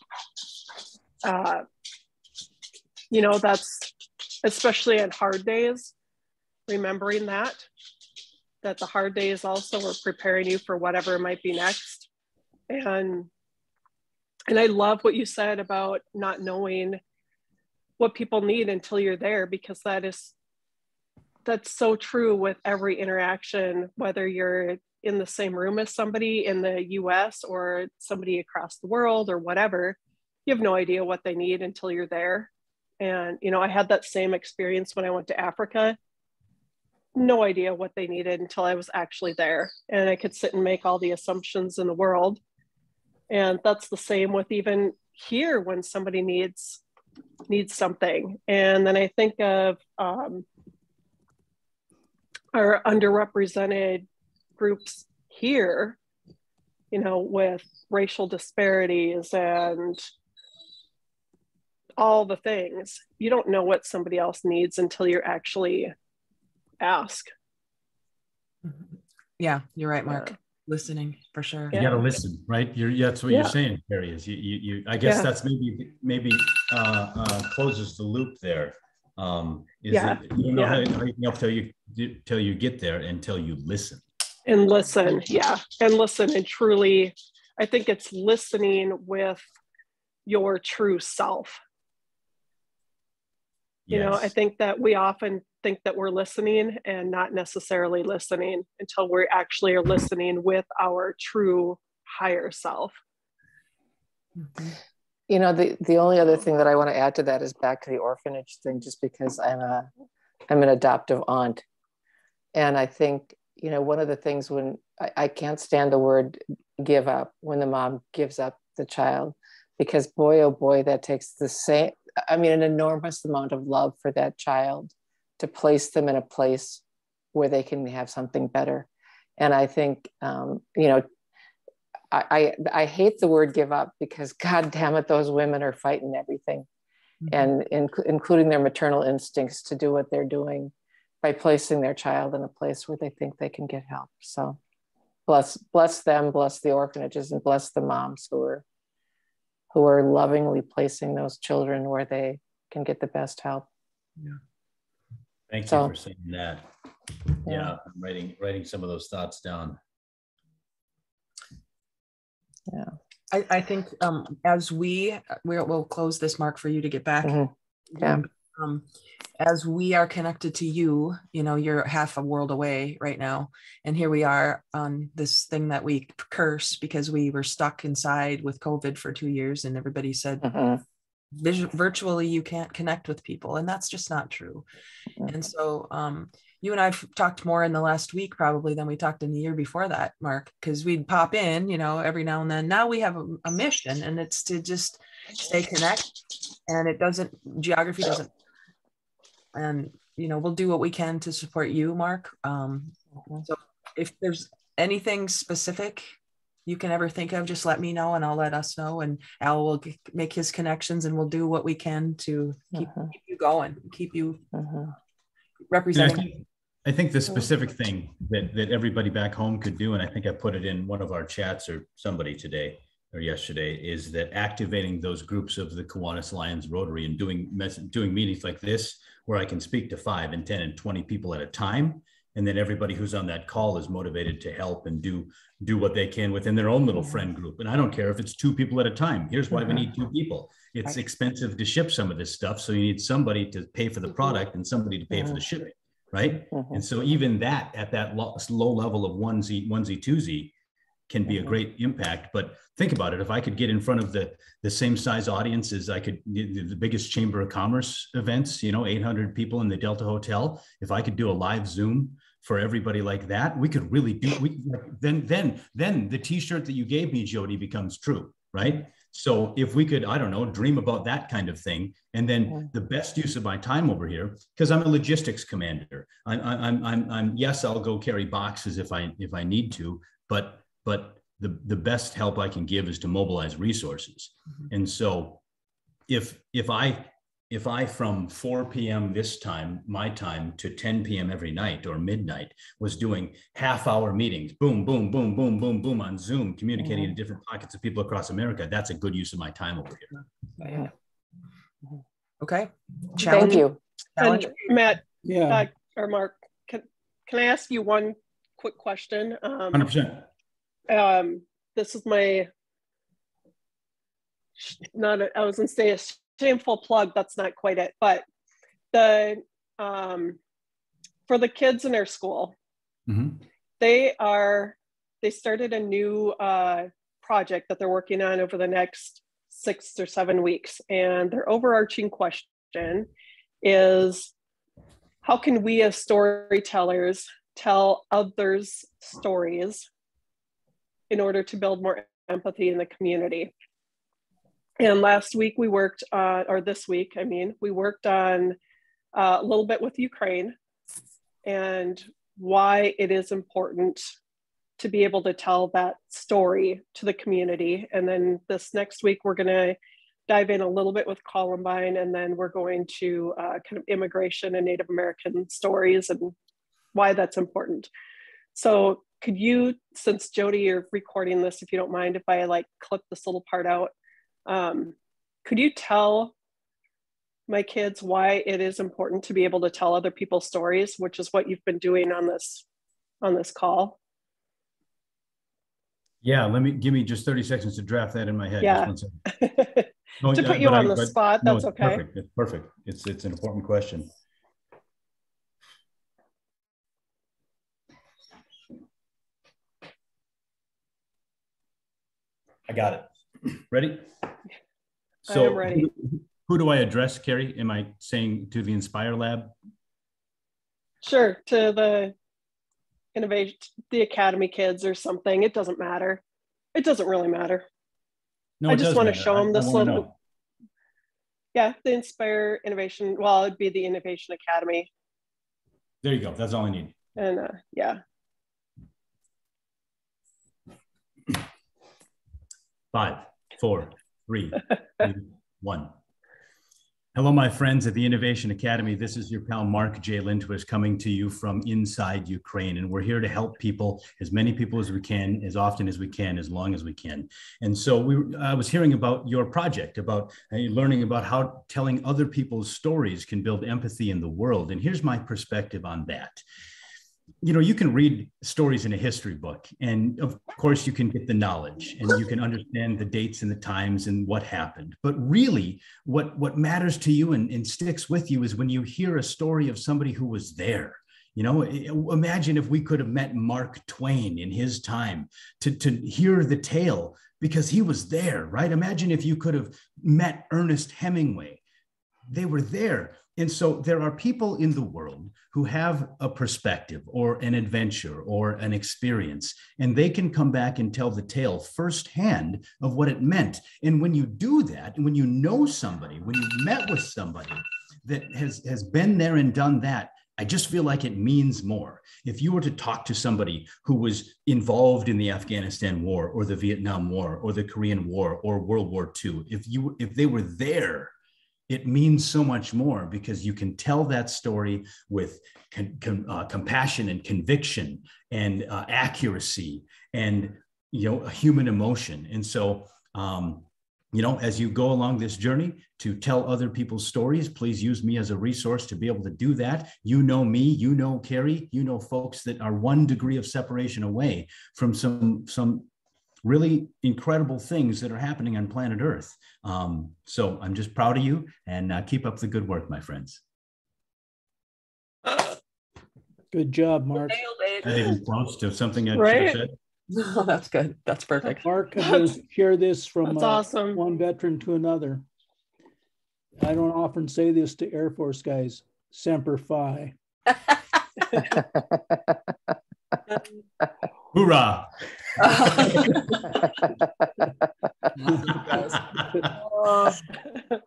you know, that's especially on hard days, remembering that the hard days also are preparing you for whatever might be next. And I love what you said about not knowing what people need until you're there, because that's so true with every interaction, whether you're in the same room as somebody in the US or somebody across the world or whatever. You have no idea what they need until you're there. And, you know, I had that same experience when I went to Africa. No idea what they needed until I was actually there. And I could sit and make all the assumptions in the world. And that's the same with even here when somebody needs something. And then I think of our underrepresented groups here, you know, with racial disparities and all the things. You don't know what somebody else needs until you actually ask. Yeah, you're right, Mark. Listening for sure. You got to listen, right? That's what you're saying, Carrie. Is you I guess that's maybe closes the loop there. You don't know anything else till you get there, until you listen. And listen, and truly, I think it's listening with your true self. You know, I think that we often think that we're listening and not necessarily listening until we actually are listening with our true higher self. Mm-hmm. You know, the only other thing that I want to add to that is back to the orphanage thing, just because I'm an adoptive aunt. And I think, you know, one of the things when I can't stand the word give up, when the mom gives up the child, because boy, oh boy, that takes an enormous amount of love for that child to place them in a place where they can have something better. And I think, you know, I hate the word give up, because God damn it, those women are fighting everything, and including their maternal instincts to do what they're doing by placing their child in a place where they think they can get help. So bless them, bless the orphanages, and bless the moms who are lovingly placing those children where they can get the best help. Yeah. Thank you for saying that. Yeah, I'm writing some of those thoughts down. Yeah, I think as we'll close this, Mark, for you to get back. Mm-hmm. Yeah. As we are connected to you, you know, you're half a world away right now. And here we are on this thing that we curse because we were stuck inside with COVID for 2 years, and everybody said, virtually, you can't connect with people. And that's just not true. Mm-hmm. And so you and I've talked more in the last week probably than we talked in the year before that, Mark, because we'd pop in, you know, every now and then. Now we have a mission, and it's to just stay connected. And geography doesn't. And, you know, we'll do what we can to support you, Mark. So if there's anything specific you can ever think of, just let me know and I'll let us know. And Al will make his connections, and we'll do what we can to keep you going, keep you representing. I think the specific thing that everybody back home could do, and I think I put it in one of our chats or somebody today or yesterday, is that activating those groups of the Kiwanis Lions Rotary and doing meetings like this, where I can speak to 5 and 10 and 20 people at a time. And then everybody who's on that call is motivated to help and do what they can within their own little friend group. And I don't care if it's 2 people at a time. Here's why we need 2 people. It's expensive to ship some of this stuff. So you need somebody to pay for the product and somebody to pay for the shipping, right? And so even that, at that low level of onesie, twosie, can be a great impact. But think about it. If I could get in front of the same size audience as I could, the biggest Chamber of Commerce events, 800 people in the Delta Hotel, if I could do a live Zoom for everybody like that, we could really do, then the t-shirt that you gave me, Jody, becomes true, right? So if we could, I don't know, dream about that kind of thing, and then the best use of my time over here, because I'm a logistics commander. I'm yes, I'll go carry boxes if I need to, but the best help I can give is to mobilize resources. And so if I from 4 p.m. this time, my time, to 10 p.m. every night or midnight was doing half-hour meetings, boom, boom, boom, boom, boom, boom on Zoom, communicating to different pockets of people across America, that's a good use of my time over here. Okay. Thank you. And Matt, Yeah. or Mark, can I ask you one quick question? 100%. This is my, I was gonna say a shameful plug, that's not quite it, but the for the kids in our school, they started a new project that they're working on over the next 6 or 7 weeks, and their overarching question is, how can we as storytellers tell others stories in order to build more empathy in the community? And last week we worked on, or this week, I mean, we worked on a little bit with Ukraine and why it is important to be able to tell that story to the community. And then this next week, we're gonna dive in a little bit with Columbine, and then we're going to kind of immigration and Native American stories and why that's important. So could you, since Jody, you're recording this, if you don't mind, if I like clip this little part out, could you tell my kids why it is important to be able to tell other people's stories, which is what you've been doing on this call? Yeah, give me just 30 seconds to draft that in my head. Yeah. Just 1 second. No, to put you on the spot, that's okay. Perfect. It's perfect. It's an important question. I got it. Ready? So I am ready. Who do I address, Carrie? Am I saying to the Inspire Lab? Sure, to the innovation, the Academy kids or something. It doesn't matter. It doesn't really matter. No, I just want to show them this little. Know. Yeah, the Inspire Innovation. Well, it'd be the Innovation Academy. There you go. That's all I need. And yeah. 5, 4, 3, 2, 1. Hello, my friends at the Innovation Academy. This is your pal, Mark J. Lindquist, coming to you from inside Ukraine. And we're here to help people, as many people as we can, as often as we can, as long as we can. And so I was hearing about your project, about learning about how telling other people's stories can build empathy in the world. And here's my perspective on that. You know, you can read stories in a history book, and of course you can get the knowledge and you can understand the dates and the times and what happened. But really what matters to you and sticks with you is when you hear a story of somebody who was there. You know, imagine if we could have met Mark Twain in his time to hear the tale because he was there, right? Imagine if you could have met Ernest Hemingway. They were there. And so there are people in the world who have a perspective or an adventure or an experience, and they can come back and tell the tale firsthand of what it meant. And when you do that, and when you know somebody, when you met with somebody that has been there and done that, I just feel like it means more. If you were to talk to somebody who was involved in the Afghanistan war or the Vietnam War or the Korean War or World War II, if they were there, it means so much more because you can tell that story with compassion and conviction and accuracy and, you know, a human emotion. And so, you know, as you go along this journey to tell other people's stories, please use me as a resource to be able to do that. You know me, you know Carrie, you know folks that are 1 degree of separation away from some really incredible things that are happening on planet Earth. So I'm just proud of you, and keep up the good work, my friends. Good job, Mark. Not even close to something I should Right? have said. No, that's good. That's perfect. Mark, I'm going to share this from That's awesome. one veteran to another. I don't often say this to Air Force guys. Semper Fi. Hoorah.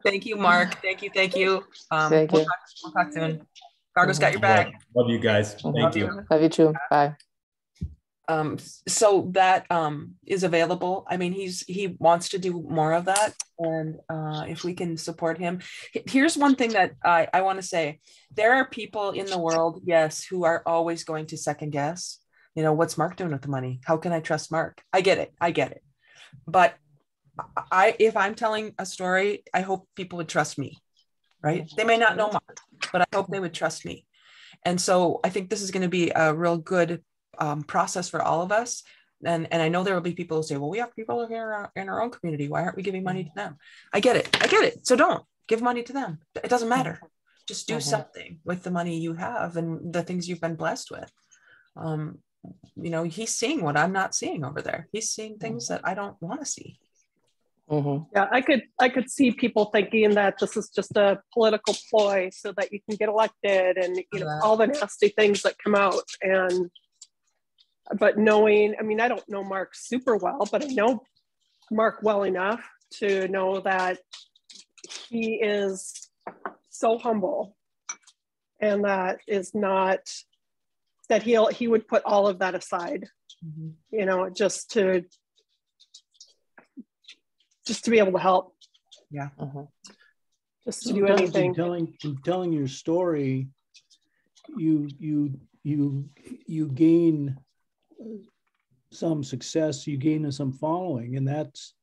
Thank you, Mark. Thank you. Thank you. We'll talk soon. Cargo's got your back. Love you guys. Thank you. Love you too. Bye. So that is available. I mean, he wants to do more of that, and if we can support him. Here's one thing that I want to say. There are people in the world, yes, who are always going to second guess. You know, what's Mark doing with the money? How can I trust Mark? I get it. But if I'm telling a story, I hope people would trust me, right? They may not know Mark, but I hope they would trust me. And so I think this is going to be a real good process for all of us. And I know there will be people who say, well, we have people here in our own community. Why aren't we giving money to them? I get it. So don't give money to them. It doesn't matter. Just do something with the money you have and the things you've been blessed with. You know, he's seeing what I'm not seeing over there. He's seeing things that I don't want to see. Yeah, I could see people thinking that this is just a political ploy so that you can get elected, and you know all the nasty things that come out. But knowing, I mean, I don't know Mark super well, but I know Mark well enough to know that he is so humble, and that is not that he would put all of that aside, you know, just to be able to help. Yeah. Just to do anything. In telling your story, you gain some success, you gain some following. And that's,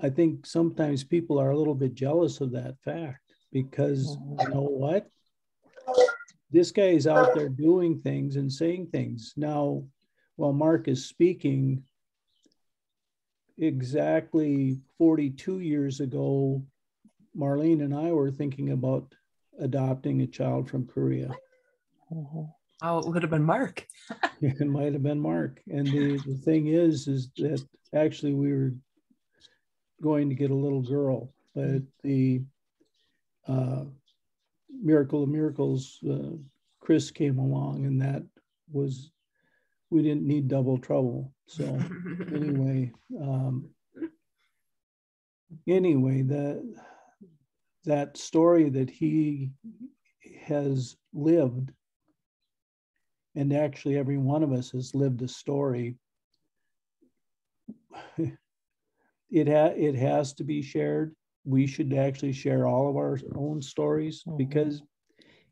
I think sometimes people are a little bit jealous of that fact, because you know what? This guy is out there doing things and saying things. Now, while Mark is speaking, exactly 42 years ago, Marlene and I were thinking about adopting a child from Korea. Oh, it would have been Mark. It might have been Mark. And the thing is that actually we were going to get a little girl, but the miracle of miracles, Chris came along, and that was, we didn't need double trouble. So anyway, that story that he has lived, and actually every one of us has lived a story, it has to be shared. We should actually share all of our own stories, because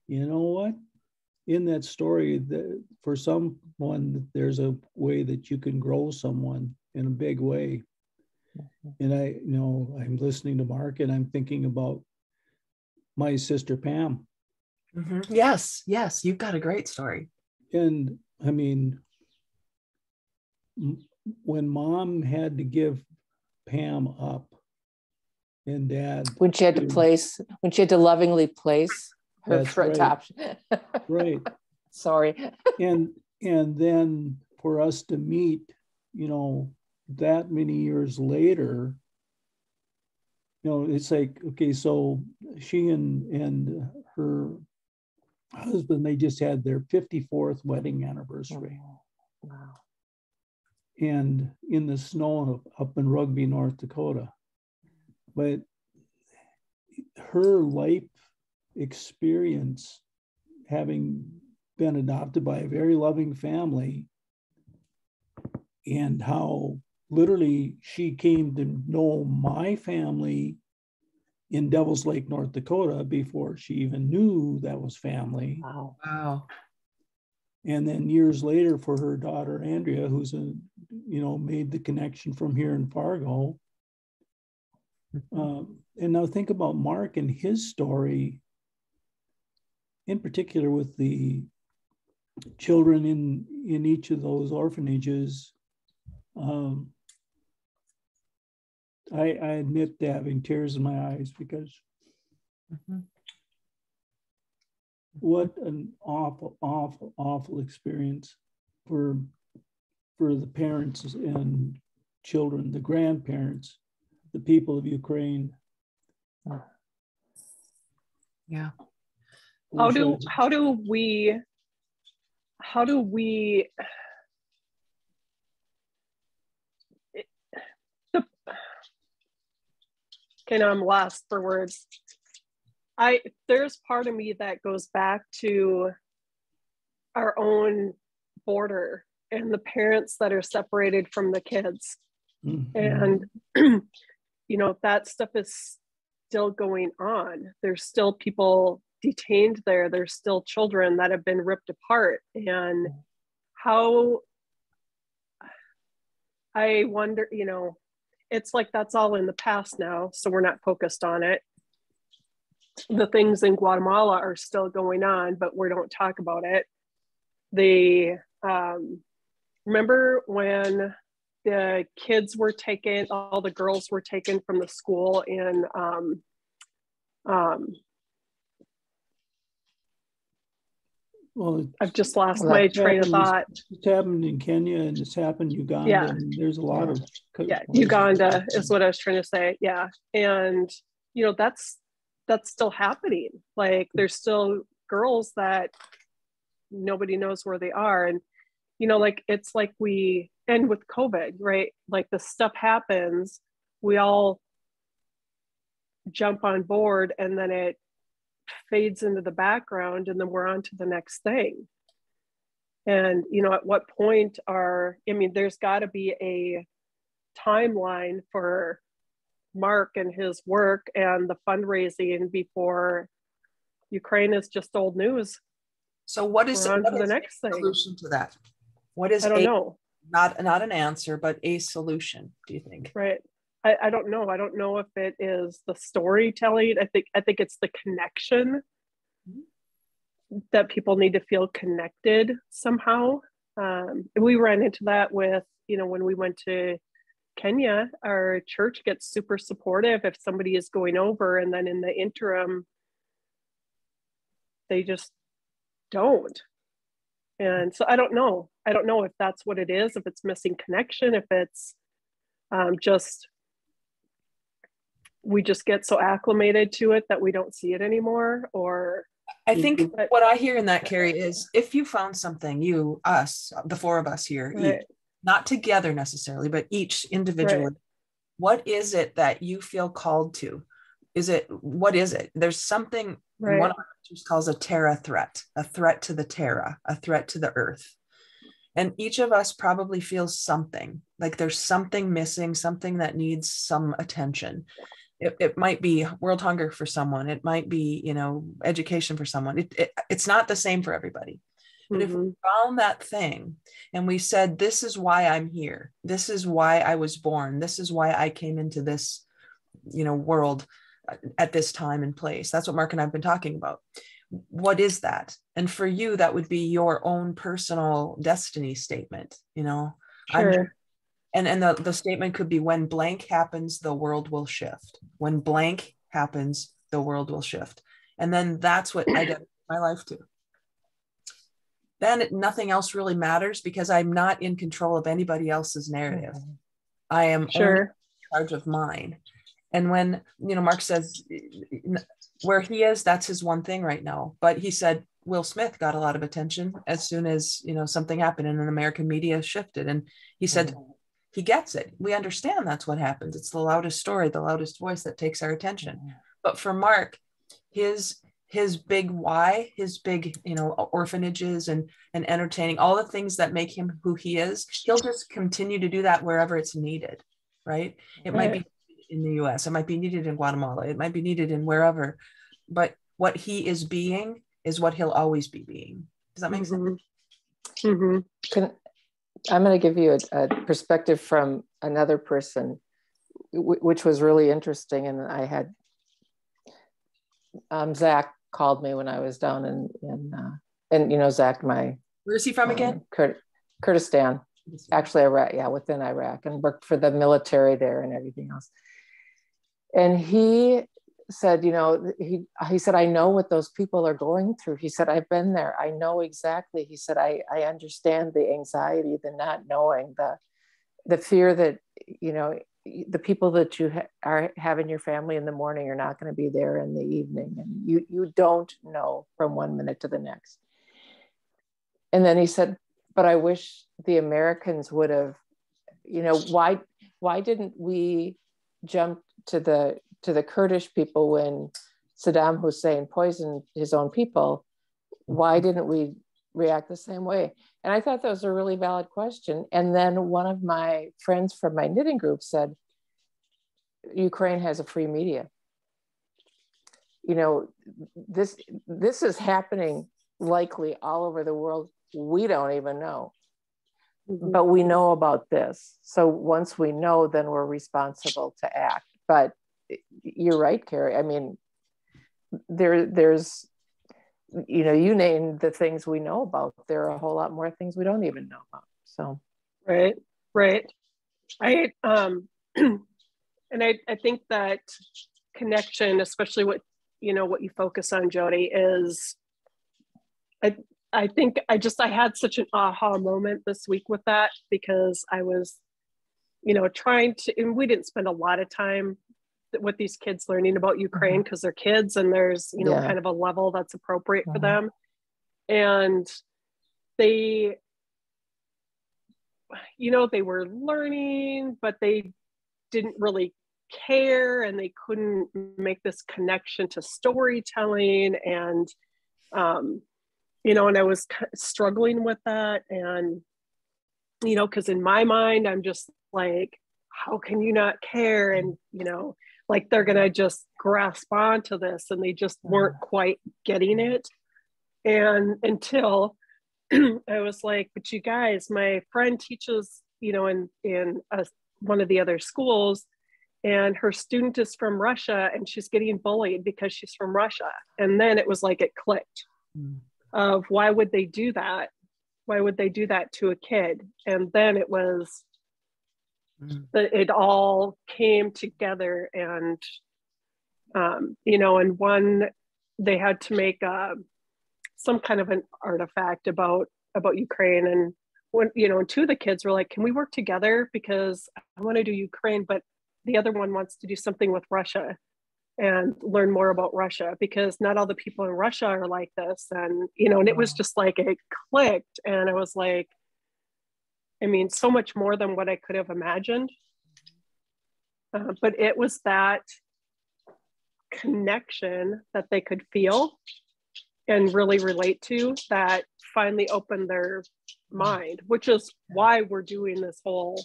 you know what? In that story, for someone, there's a way that you can grow someone in a big way. And I'm listening to Mark, and I'm thinking about my sister Pam. Yes, you've got a great story. And I mean, when Mom had to give Pam up, and Dad, when she had to lovingly place her for adoption. Right. Sorry. And then for us to meet, you know, that many years later, you know, it's like, okay, so she and her husband, they just had their 54th wedding anniversary. Wow. And in the snow up in Rugby, North Dakota. But her life experience, having been adopted by a very loving family, and how literally she came to know my family in Devil's Lake, North Dakota, before she even knew that was family. Wow. And then years later, for her daughter Andrea, who's made the connection from here in Fargo. And now think about Mark and his story, in particular with the children in each of those orphanages. I admit to having tears in my eyes, because what an awful experience for the parents and children, the grandparents, the people of Ukraine. Yeah. How do we how do we, okay, now I'm lost for words. There's part of me that goes back to our own border and the parents that are separated from the kids. And, that stuff is still going on. There's still people detained there. There's still children that have been ripped apart. And how, I wonder, it's like that's all in the past now. So we're not focused on it. The things in Guatemala are still going on, but we don't talk about it. Remember when the kids were taken, all the girls were taken from the school in well, I've just lost my train of thought. It's happened in Kenya and it's happened in Uganda. Yeah. And there's a lot of Uganda is what I was trying to say. Yeah. And that's still happening. Like there's still girls that nobody knows where they are. And like it's like we end with COVID, right? Like the stuff happens, we all jump on board and then it fades into the background and then we're on to the next thing. And at what point there's got to be a timeline for Mark and his work and the fundraising before Ukraine is just old news. So what is the next solution to that? What is I don't know. Not an answer, but a solution, do you think? Right. I don't know. I don't know if it is the storytelling. I think it's the connection that people need to feel connected somehow. We ran into that with, when we went to Kenya, our church gets super supportive if somebody is going over, and then in the interim, they just don't. And so I don't know if that's what it is, if it's missing connection, if it's we just get so acclimated to it that we don't see it anymore. Or I think what I hear in that, Carrie, is if you found something, the four of us here, right. each, not together necessarily, but each individually, right. What is it that you feel called to? What is it? There's something, right. One of our teachers calls a terra threat, a threat to the terra, a threat to the earth. And each of us probably feels something, like there's something missing, something that needs some attention. It might be world hunger for someone. It might be, education for someone. It's not the same for everybody. But if we found that thing and we said, this is why I'm here. This is why I was born. This is why I came into this, world at this time and place. That's what Mark and I have been talking about. What is that? And for you, that would be your own personal destiny statement, Sure. And the statement could be, when blank happens, the world will shift. When blank happens, the world will shift. And then that's what I dedicate my life to. Then nothing else really matters because I'm not in control of anybody else's narrative. I am only in charge of mine. And when, Mark says where he is, that's his one thing right now. But he said Will Smith got a lot of attention as soon as, something happened and then American media shifted. And he said, he gets it. We understand that's what happens. It's the loudest story, the loudest voice that takes our attention. But for Mark, his big why, his big, orphanages and entertaining, all the things that make him who he is, he'll just continue to do that wherever it's needed, right? It might be in the US, it might be needed in Guatemala, it might be needed in wherever, but what he is being is what he'll always be being. Does that make sense? I'm going to give you a perspective from another person, which was really interesting. And I had Zach called me when I was down in Zach, where is he from again? Kurdistan, actually Iraq, within Iraq, and worked for the military there and everything else. And he said, he said, I know what those people are going through. He said, I've been there. I know exactly. He said, I understand the anxiety, the not knowing, the fear that, the people that you have in your family in the morning are not going to be there in the evening. And you don't know from one minute to the next. And then he said, but I wish the Americans would have, why didn't we jump to the Kurdish people when Saddam Hussein poisoned his own people? Why didn't we react the same way? And I thought that was a really valid question. And then one of my friends from my knitting group said, Ukraine has a free media. This is happening likely all over the world. We don't even know, but we know about this. So once we know, then we're responsible to act. But you're right, Carrie. I mean, there's, you name the things we know about. There are a whole lot more things we don't even know about. So, right. And I think that connection, especially what you focus on, Jody, is I think I had such an aha moment this week with that, because I was, trying to, and we didn't spend a lot of time with these kids learning about Ukraine because they're kids and there's, kind of a level that's appropriate for them. And they, they were learning, but they didn't really care, and they couldn't make this connection to storytelling. And, and I was struggling with that. And, because in my mind, I'm just like, how can you not care? And, like they're going to just grasp onto this, and they just weren't quite getting it. And until I was like, but you guys, my friend teaches, in one of the other schools, and her student is from Russia, and she's getting bullied because she's from Russia. And then it was like, it clicked of why would they do that? Why would they do that to a kid? And then it was, it all came together. And, and one, they had to make some kind of an artifact about Ukraine. And when, and two of the kids were like, can we work together? Because I want to do Ukraine, but the other one wants to do something with Russia and learn more about Russia, because not all the people in Russia are like this. And, and it was just like, it clicked. And I was like, I mean, so much more than what I could have imagined. But it was that connection that they could feel and really relate to that finally opened their mind, which is why we're doing this whole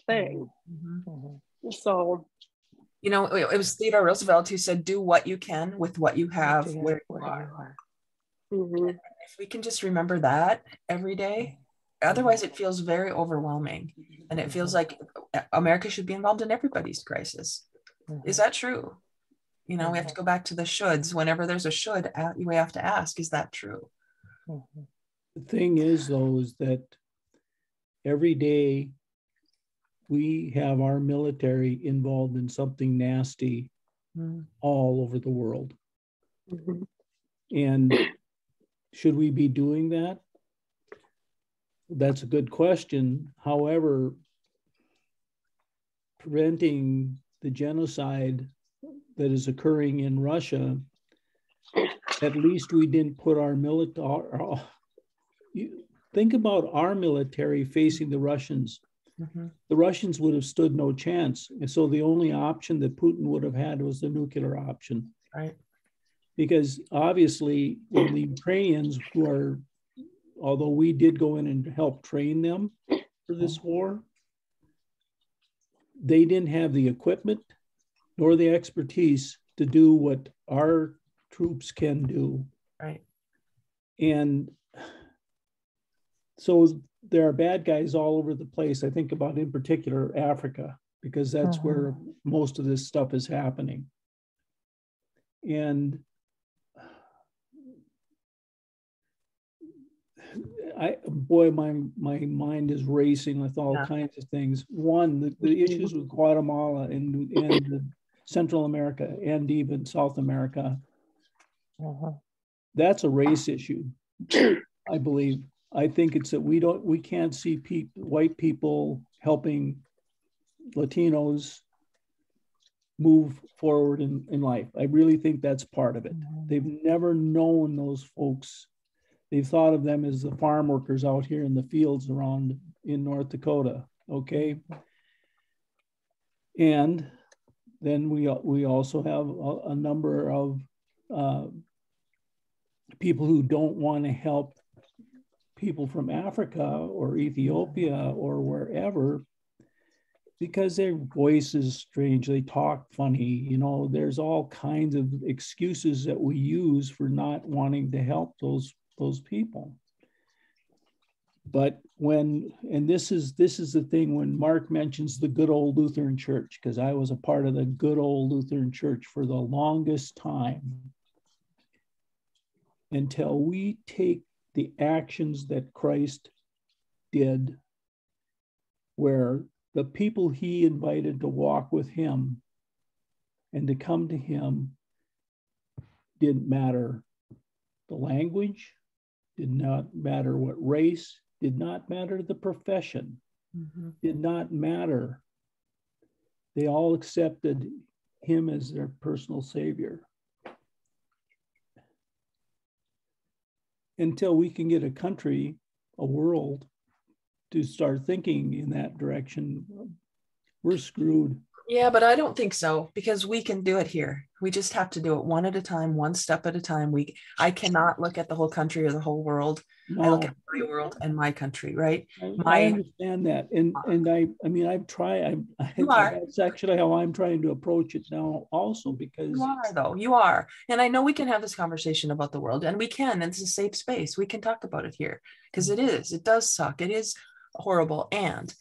thing. So, it was Theodore Roosevelt who said, do what you can with what you have where you are. If we can just remember that every day, otherwise it feels very overwhelming, and it feels like America should be involved in everybody's crisis. Is that true? We have to go back to the shoulds. Whenever there's a should, we have to ask, is that true? The thing is, though, is that every day we have our military involved in something nasty all over the world. And should we be doing that? That's a good question. However, preventing the genocide that is occurring in Russia, at least we didn't put our military. Think about our military facing the Russians. The Russians would have stood no chance. And so the only option that Putin would have had was the nuclear option. Right. Because obviously, when the Ukrainians, although we did go in and help train them for this war, they didn't have the equipment nor the expertise to do what our troops can do. Right. And so there are bad guys all over the place. I think about, in particular, Africa, because that's where most of this stuff is happening. And my mind is racing with all kinds of things. One, the issues with Guatemala and Central America and even South America, that's a race issue, I believe. I think it's that we can't see white people helping Latinos move forward in life. I really think that's part of it. They've never known those folks they've thought of them as the farm workers out here in the fields around in North Dakota. Okay. And then we also have a number of people who don't want to help people from Africa or Ethiopia or wherever because their voice is strange. They talk funny. You know, there's all kinds of excuses that we use for not wanting to help those people. But this is the thing when Mark mentions the good old Lutheran Church, because I was a part of the good old Lutheran Church for the longest time, until we take the actions that Christ did, where the people he invited to walk with him and to come to him didn't matter the language, did not matter what race, did not matter the profession, did not matter. They all accepted him as their personal savior. Until we can get a country, a world, to start thinking in that direction, we're screwed. Yeah, but I don't think so, because we can do it here. We just have to do it one at a time, one step at a time. I cannot look at the whole country or the whole world. No. I look at my world and my country, right? I understand that. And I mean, I've tried, that's actually how I'm trying to approach it now also, because you are. And I know we can have this conversation about the world, and we can, and it's a safe space. We can talk about it here because it does suck. It is horrible. And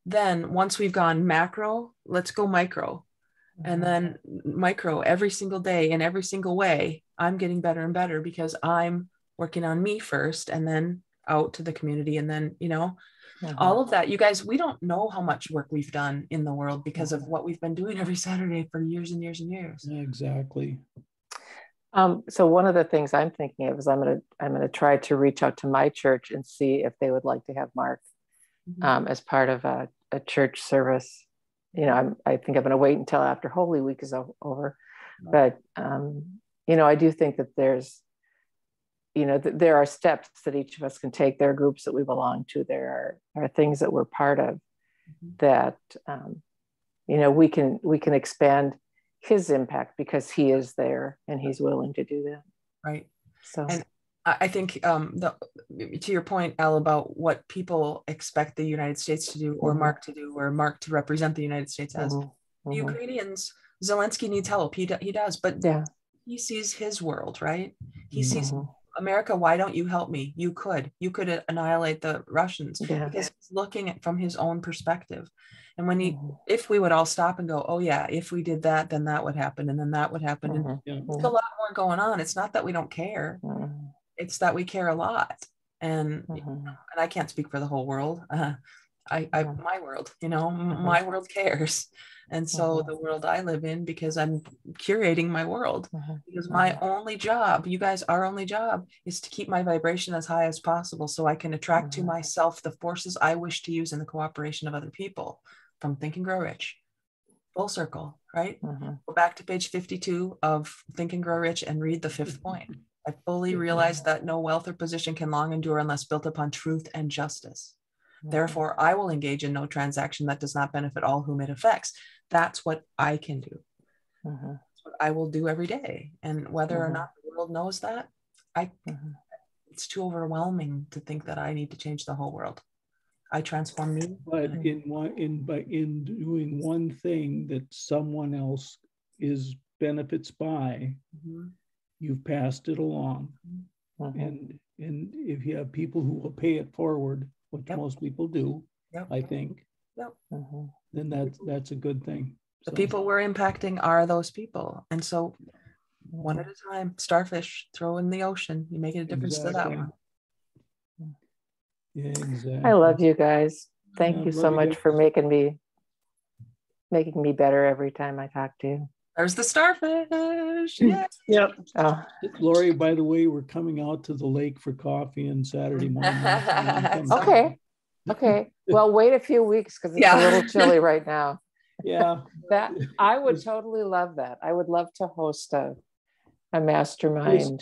then once we've gone macro, let's go micro. And then micro every single day in every single way. I'm getting better and better because I'm working on me first and then out to the community. And then, all of that, you guys, we don't know how much work we've done in the world because of what we've been doing every Saturday for years and years and years. Exactly. So one of the things I'm thinking of is I'm going to try to reach out to my church and see if they would like to have Mark as part of a church service. I think I'm going to wait until after Holy Week is over. But, I do think that there's, there are steps that each of us can take. There are groups that we belong to. There are things that we're part of that, we can expand his impact because he is there and he's willing to do that. Right. So. And I think to your point, Al, about what people expect the United States to do or Mark to do, or Mark to represent the United States as, the Ukrainians, Zelensky needs help. He does, but he sees his world, right? He sees America. Why don't you help me? You could annihilate the Russians because he's looking at from his own perspective. And when if we would all stop and go, oh yeah, if we did that, then that would happen, and then that would happen. And there's a lot more going on. It's not that we don't care. It's that we care a lot, and I can't speak for the whole world. My world, my world cares, and so the world I live in, because I'm curating my world, because my only job, you guys, our only job is to keep my vibration as high as possible, so I can attract to myself the forces I wish to use in the cooperation of other people. From Think and Grow Rich, full circle, right? Go back to page 52 of Think and Grow Rich and read the 5th point. I fully realize that no wealth or position can long endure unless built upon truth and justice. Therefore, I will engage in no transaction that does not benefit all whom it affects. That's what I can do. That's what I will do every day. And whether or not the world knows that, it's too overwhelming to think that I need to change the whole world. I transform me. But in doing one thing that someone else benefits by, you've passed it along. And if you have people who will pay it forward, which most people do, I think, then that's a good thing. The people we're impacting are those people. And so one at a time, starfish, throw in the ocean, you make a difference to that one. Yeah, exactly. I love you guys. Thank you so much for making me better every time I talk to you. There's the starfish. Yeah. Yep. Oh. Lori, by the way, we're coming out to the lake for coffee on Saturday morning. Okay. Well, wait a few weeks because it's a little chilly right now. Yeah. That I would totally love that. I would love to host a mastermind.